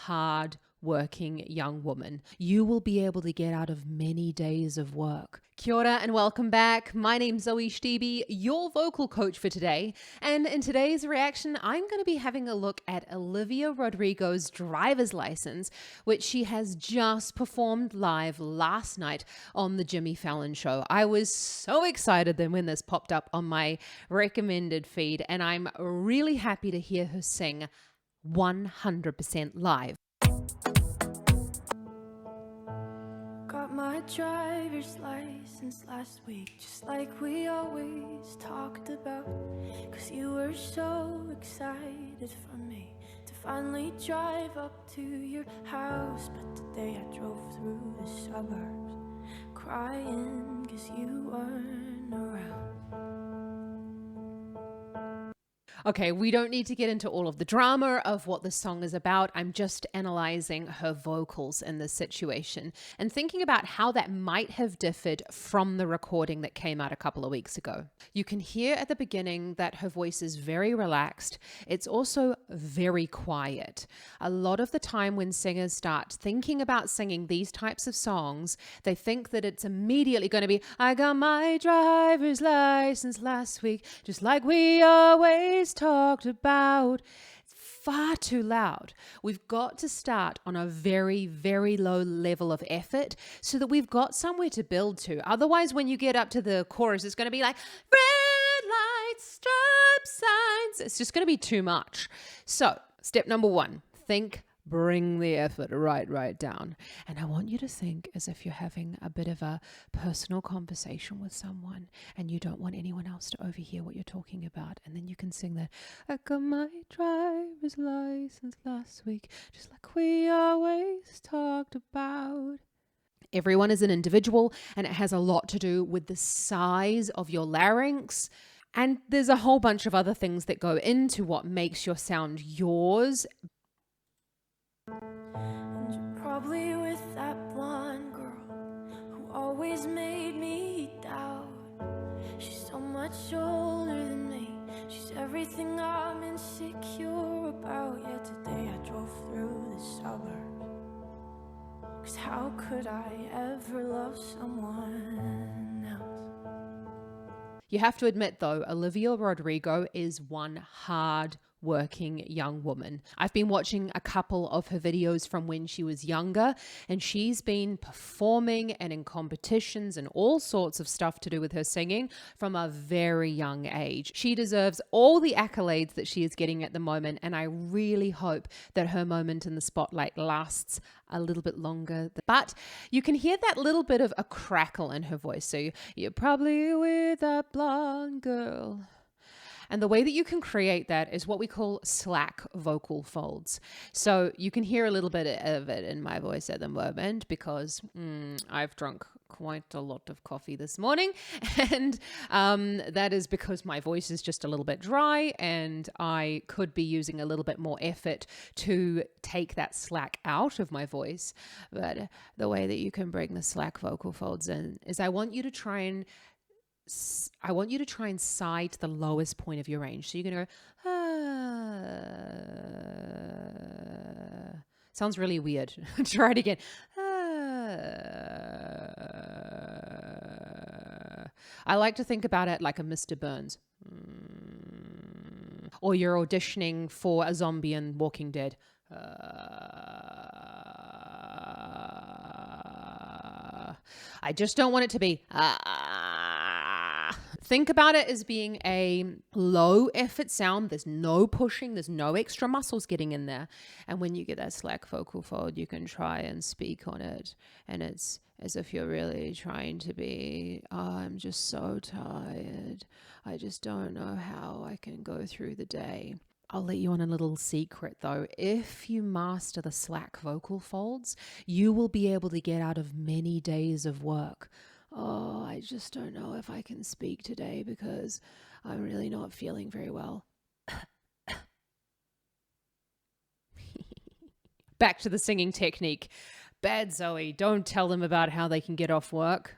hard working young woman. You will be able to get out of many days of work. Kia ora and welcome back. My name's Zoe Stebe, your vocal coach for today. And in today's reaction, I'm going to be having a look at Olivia Rodrigo's driver's license, which she has just performed live last night on the Jimmy Fallon show. I was so excited then when this popped up on my recommended feed, and I'm really happy to hear her sing 100% live. Got my driver's license last week, just like we always talked about. 'Cause you were so excited for me to finally drive up to your house. But today I drove through the suburbs crying 'cause you weren't around. Okay, we don't need to get into all of the drama of what this song is about. I'm just analyzing her vocals in this situation and thinking about how that might have differed from the recording that came out a couple of weeks ago. You can hear at the beginning that her voice is very relaxed. It's also very quiet. A lot of the time when singers start thinking about singing these types of songs, they think that it's immediately going to be, I got my driver's license last week, just like we always talked about. It's far too loud. We've got to start on a very, very low level of effort so that we've got somewhere to build to. Otherwise, when you get up to the chorus, it's going to be like, red lights, stop signs. It's just going to be too much. So, step number one, bring the effort right down. And I want you to think as if you're having a bit of a personal conversation with someone and you don't want anyone else to overhear what you're talking about. And then you can sing that, I got my driver's license last week, just like we always talked about. Everyone is an individual, and it has a lot to do with the size of your larynx. And there's a whole bunch of other things that go into what makes your sound yours. And you're probably with that blonde girl who always made me doubt. She's so much older than me, she's everything I'm insecure about. Yet today I drove through the suburbs, 'cause how could I ever love someone else? You have to admit, though, Olivia Rodrigo is one hard-working young woman. I've been watching a couple of her videos from when she was younger, and she's been performing and in competitions and all sorts of stuff to do with her singing from a very young age. She deserves all the accolades that she is getting at the moment, and I really hope that her moment in the spotlight lasts a little bit longer. But you can hear that little bit of a crackle in her voice. So you're probably with a blonde girl. And the way that you can create that is what we call slack vocal folds. So you can hear a little bit of it in my voice at the moment because I've drunk quite a lot of coffee this morning. And that is because my voice is just a little bit dry and I could be using a little bit more effort to take that slack out of my voice. But the way that you can bring the slack vocal folds in is I want you to try and sigh to the lowest point of your range. So you're going to go, ah. Sounds really weird. Try it again. Ah. I like to think about it like a Mr. Burns. Or you're auditioning for a zombie in Walking Dead. I just don't want it to be Think about it as being a low effort sound. There's no pushing, there's no extra muscles getting in there. And when you get that slack vocal fold, you can try and speak on it. And it's as if you're really trying to be, I'm just so tired. I just don't know how I can go through the day. I'll let you on a little secret though. If you master the slack vocal folds, you will be able to get out of many days of work. Oh, I just don't know if I can speak today because I'm really not feeling very well. Back to the singing technique. Bad Zoe, don't tell them about how they can get off work.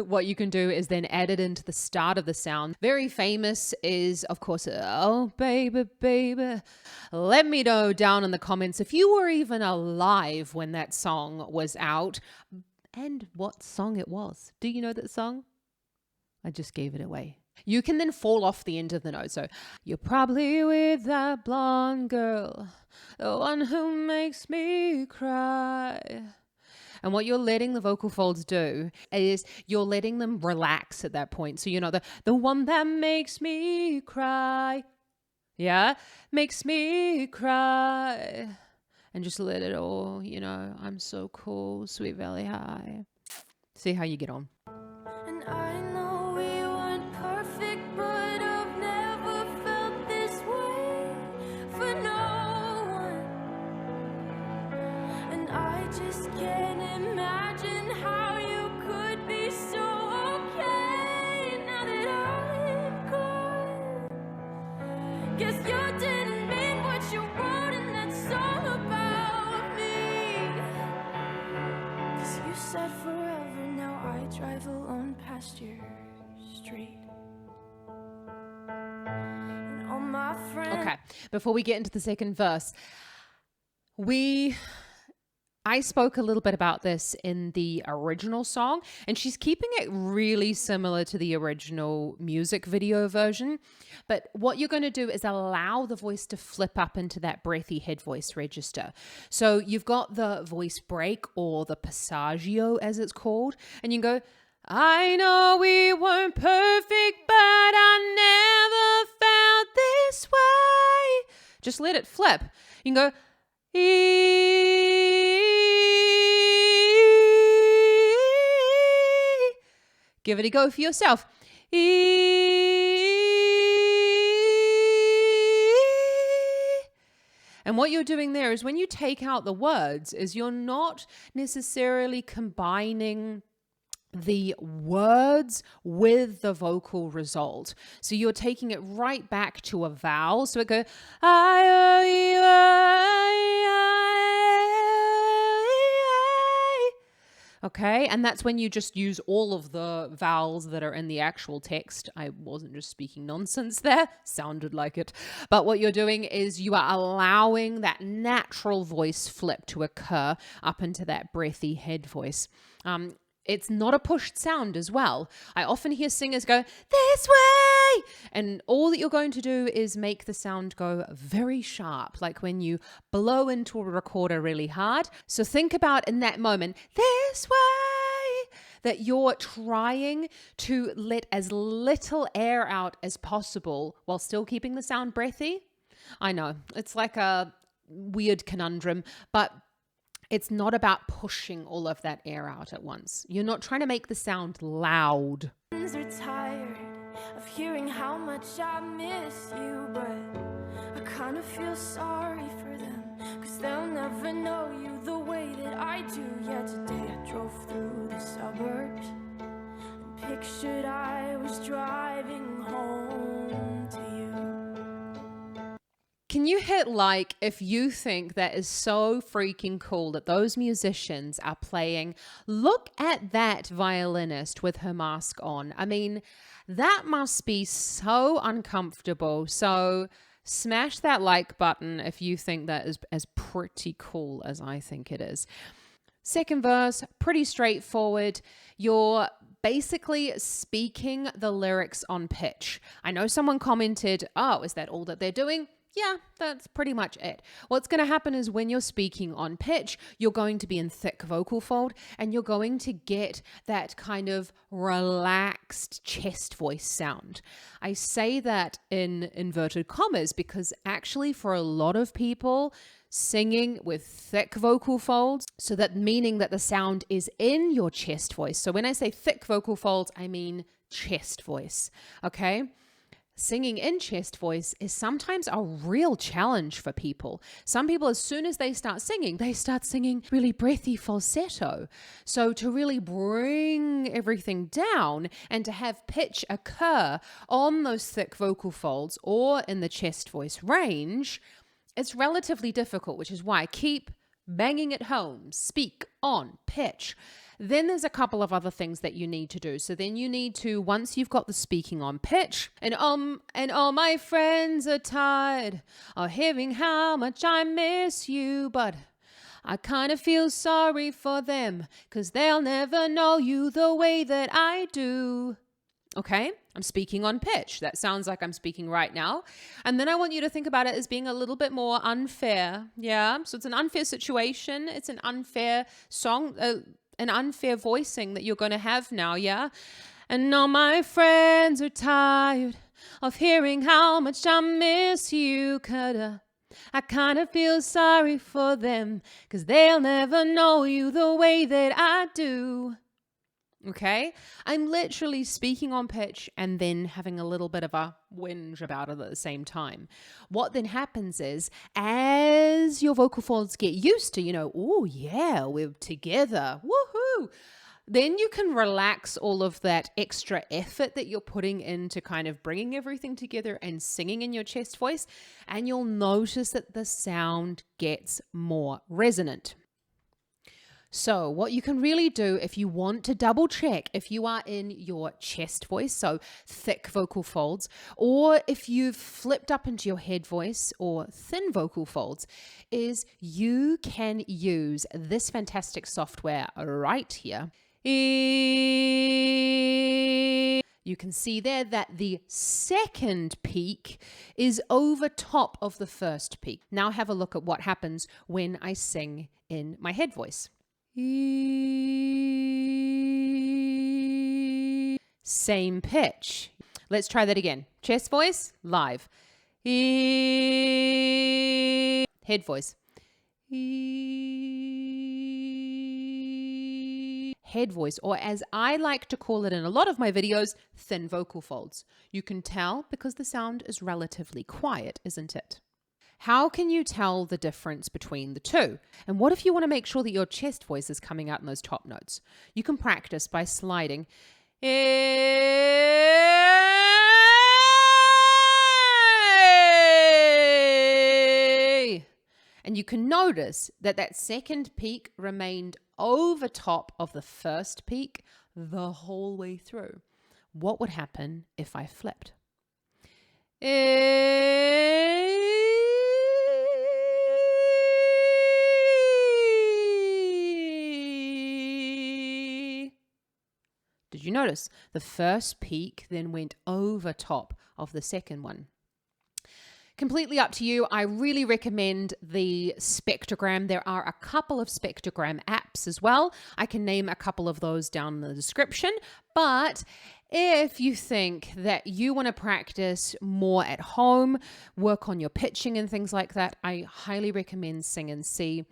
what you can do is then add it into the start of the sound. Very famous is, of course, oh, baby, baby. Let me know down in the comments if you were even alive when that song was out and what song it was. Do you know that song? I just gave it away. You can then fall off the end of the note. So you're probably with that blonde girl, the one who makes me cry. And what you're letting the vocal folds do is you're letting them relax at that point. So, the one that makes me cry. Yeah, makes me cry. And just let it all, I'm so cool, Sweet Valley High. See how you get on. And I know we weren't perfect, but I've never felt this way for no one. And I just can't imagine how you could be so okay now that I'm gone. Guess you didn't mean what you wrote in that song about me. 'Cause you said forever, now I drive alone past your street. And all my friends. Okay, before we get into the second verse, I spoke a little bit about this in the original song, and she's keeping it really similar to the original music video version. But what you're going to do is allow the voice to flip up into that breathy head voice register. So you've got the voice break, or the passaggio as it's called, and you can go, I know we weren't perfect, but I never felt this way. Just let it flip. You can go, give it a go for yourself. And what you're doing there is when you take out the words is you're not necessarily combining the words with the vocal result. So you're taking it right back to a vowel. So it goes, okay, and that's when you just use all of the vowels that are in the actual text. I wasn't just speaking nonsense there, sounded like it. But what you're doing is you are allowing that natural voice flip to occur up into that breathy head voice. It's not a pushed sound as well. I often hear singers go, this way! And all that you're going to do is make the sound go very sharp, like when you blow into a recorder really hard. So think about in that moment, this way, that you're trying to let as little air out as possible while still keeping the sound breathy. I know, it's like a weird conundrum, but it's not about pushing all of that air out at once. You're not trying to make the sound loud. Are tired of hearing how much I miss you, but I kind of feel sorry for them, 'cause they'll never know you the way that I do. Yeah, today I drove through the suburbs and pictured I was driving home to you. Can you hit like if you think that is so freaking cool that those musicians are playing? Look at that violinist with her mask on. I mean, that must be so uncomfortable. So smash that like button if you think that is as pretty cool as I think it is. Second verse, pretty straightforward. You're basically speaking the lyrics on pitch. I know someone commented, oh, is that all that they're doing? Yeah, that's pretty much it. What's going to happen is when you're speaking on pitch, you're going to be in thick vocal fold and you're going to get that kind of relaxed chest voice sound. I say that in inverted commas because actually for a lot of people, singing with thick vocal folds, so that meaning that the sound is in your chest voice. So when I say thick vocal folds, I mean chest voice, okay? Singing in chest voice is sometimes a real challenge for people. Some people, as soon as they start singing really breathy falsetto. So to really bring everything down and to have pitch occur on those thick vocal folds or in the chest voice range, it's relatively difficult, which is why keep banging it home, speak on pitch. Then there's a couple of other things that you need to do. So then you need to, once you've got the speaking on pitch, and all my friends are tired of hearing how much I miss you, but I kind of feel sorry for them, 'cause they'll never know you the way that I do. Okay, I'm speaking on pitch. That sounds like I'm speaking right now. And then I want you to think about it as being a little bit more unfair. Yeah, so it's an unfair situation. It's an unfair song, an unfair voicing that you're going to have now, yeah? And all my friends are tired of hearing how much I miss you, coulda. I kind of feel sorry for them, 'cause they'll never know you the way that I do. Okay, I'm literally speaking on pitch and then having a little bit of a whinge about it at the same time. What then happens is, as your vocal folds get used to, oh yeah, we're together, woohoo, then you can relax all of that extra effort that you're putting into kind of bringing everything together and singing in your chest voice, and you'll notice that the sound gets more resonant. So what you can really do if you want to double check if you are in your chest voice, so thick vocal folds, or if you've flipped up into your head voice or thin vocal folds, is you can use this fantastic software right here. You can see there that the second peak is over top of the first peak. Now have a look at what happens when I sing in my head voice. Same pitch. Let's try that again. Chest voice, live. Head voice. Head voice, or as I like to call it in a lot of my videos, thin vocal folds. You can tell because the sound is relatively quiet, isn't it? How can you tell the difference between the two? And what if you want to make sure that your chest voice is coming out in those top notes? You can practice by sliding. And you can notice that that second peak remained over top of the first peak the whole way through. What would happen if I flipped? Did you notice? The first peak then went over top of the second one. Completely up to you. I really recommend the spectrogram. There are a couple of spectrogram apps as well. I can name a couple of those down in the description. But if you think that you want to practice more at home, work on your pitching and things like that, I highly recommend Sing and See.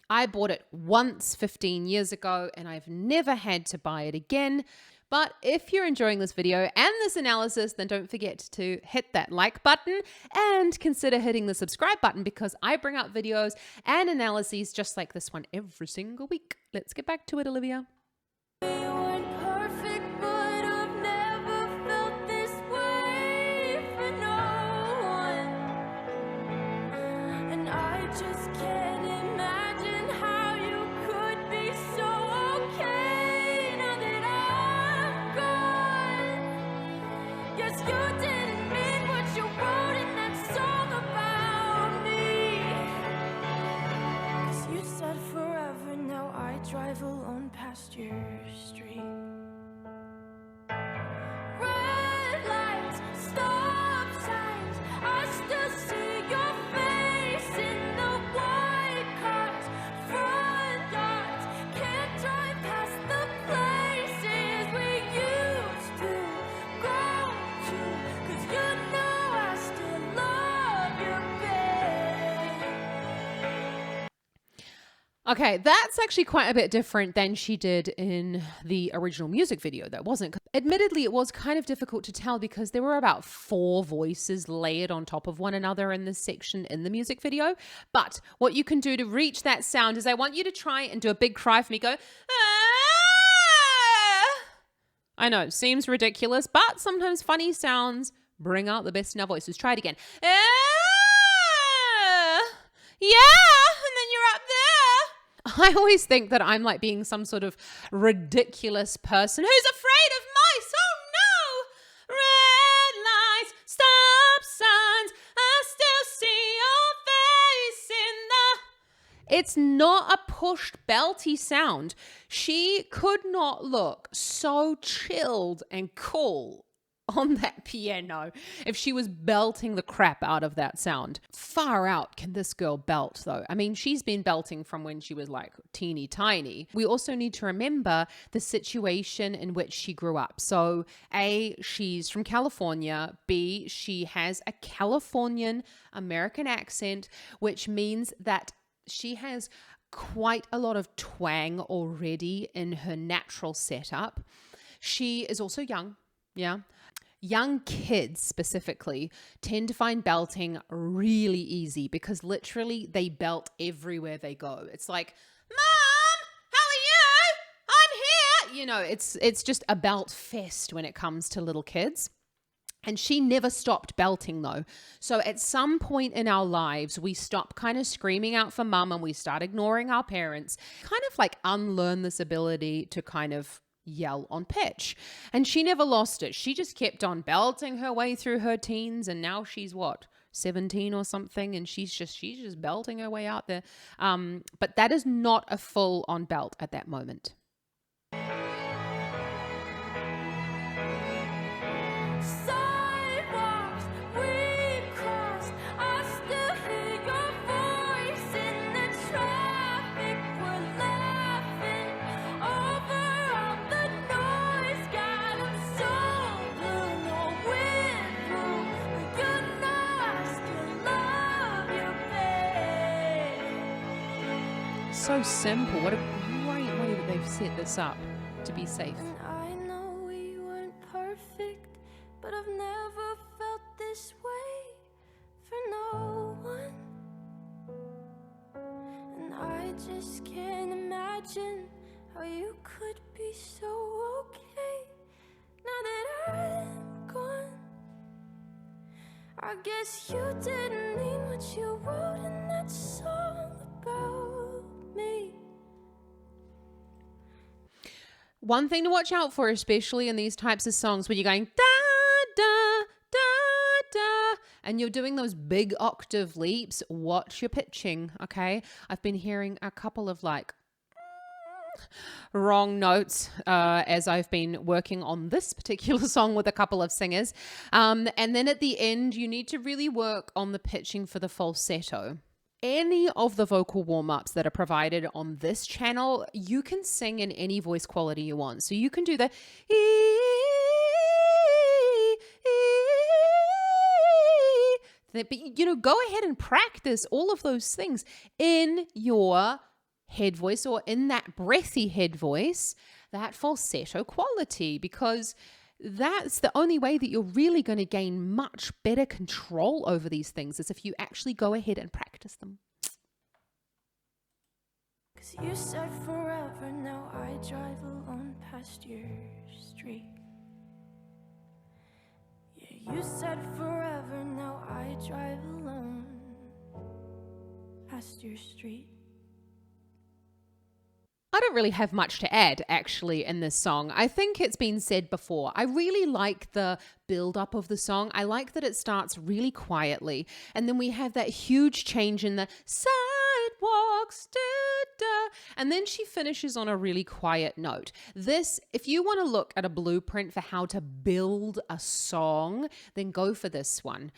I bought it once 15 years ago and I've never had to buy it again. But if you're enjoying this video and this analysis, then don't forget to hit that like button and consider hitting the subscribe button, because I bring out videos and analyses just like this one every single week. Let's get back to it, Olivia. Drive alone past your street. Red lights, stop signs, I still see your face in the white cars, front yards. Can't drive past the places we used to go to, 'cause you know I still love you, babe. Okay, that's actually quite a bit different than she did in the original music video, though, wasn't it? Admittedly, it was kind of difficult to tell because there were about 4 voices layered on top of one another in this section in the music video. But what you can do to reach that sound is I want you to try and do a big cry for me. Go, ah! I know, seems ridiculous, but sometimes funny sounds bring out the best in our voices. Try it again. Ah! Yeah, and then you're up there. I always think that I'm like being some sort of ridiculous person who's afraid of mice. Oh no! Red lights, stop signs, I still see your face in the... It's not a pushed belty sound. She could not look so chilled and cool on that piano if she was belting the crap out of that sound. Far out can this girl belt though. I mean, she's been belting from when she was like teeny tiny. We also need to remember the situation in which she grew up. So A, she's from California. B, she has a Californian American accent, which means that she has quite a lot of twang already in her natural setup. She is also young. Yeah. Young kids specifically tend to find belting really easy because literally they belt everywhere they go. It's like, Mom, how are you? I'm here. You know, it's just a belt fest when it comes to little kids. And she never stopped belting though. So at some point in our lives, we stop kind of screaming out for mum and we start ignoring our parents, kind of like unlearn this ability to kind of yell on pitch. And she never lost it. She just kept on belting her way through her teens, and now she's what, 17 or something, and she's just belting her way out there. But that is not a full on belt at that moment. So simple. What a great way that they've set this up to be safe. And I know we weren't perfect, but I've never felt this way for no one. And I just can't imagine how you could be so okay now that I'm gone. I guess you didn't mean what you wrote in that song about me. One thing to watch out for, especially in these types of songs when you're going da da da da and you're doing those big octave leaps, watch your pitching, okay? I've been hearing a couple of like wrong notes as I've been working on this particular song with a couple of singers. And then at the end, you need to really work on the pitching for the falsetto. Any of the vocal warm-ups that are provided on this channel, you can sing in any voice quality you want. So you can do the but you know, go ahead and practice all of those things in your head voice or in that breathy head voice, that falsetto quality, because that's the only way that you're really going to gain much better control over these things, is if you actually go ahead and practice them. 'Cause you said forever, now I drive alone past your street. Yeah, you said forever, now I drive alone past your street. I don't really have much to add, actually, in this song. I think it's been said before. I really like the build-up of the song. I like that it starts really quietly, and then we have that huge change in the sidewalks, da-da, and then she finishes on a really quiet note. This, if you want to look at a blueprint for how to build a song, then go for this one.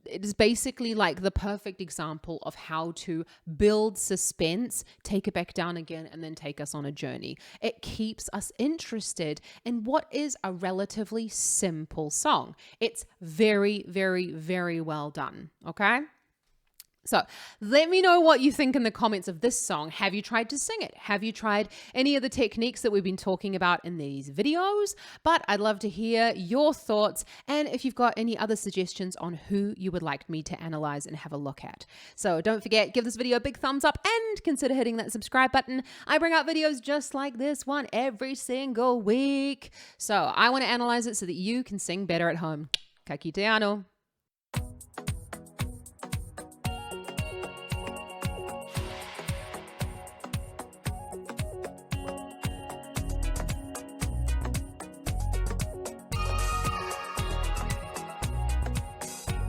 It is basically like the perfect example of how to build suspense, take it back down again, and then take us on a journey. It keeps us interested in what is a relatively simple song. It's very, very, very well done. Okay? So let me know what you think in the comments of this song. Have you tried to sing it? Have you tried any of the techniques that we've been talking about in these videos? But I'd love to hear your thoughts, and if you've got any other suggestions on who you would like me to analyze and have a look at. So don't forget, give this video a big thumbs up and consider hitting that subscribe button. I bring out videos just like this one every single week. So I want to analyze it so that you can sing better at home. Ka kite ano.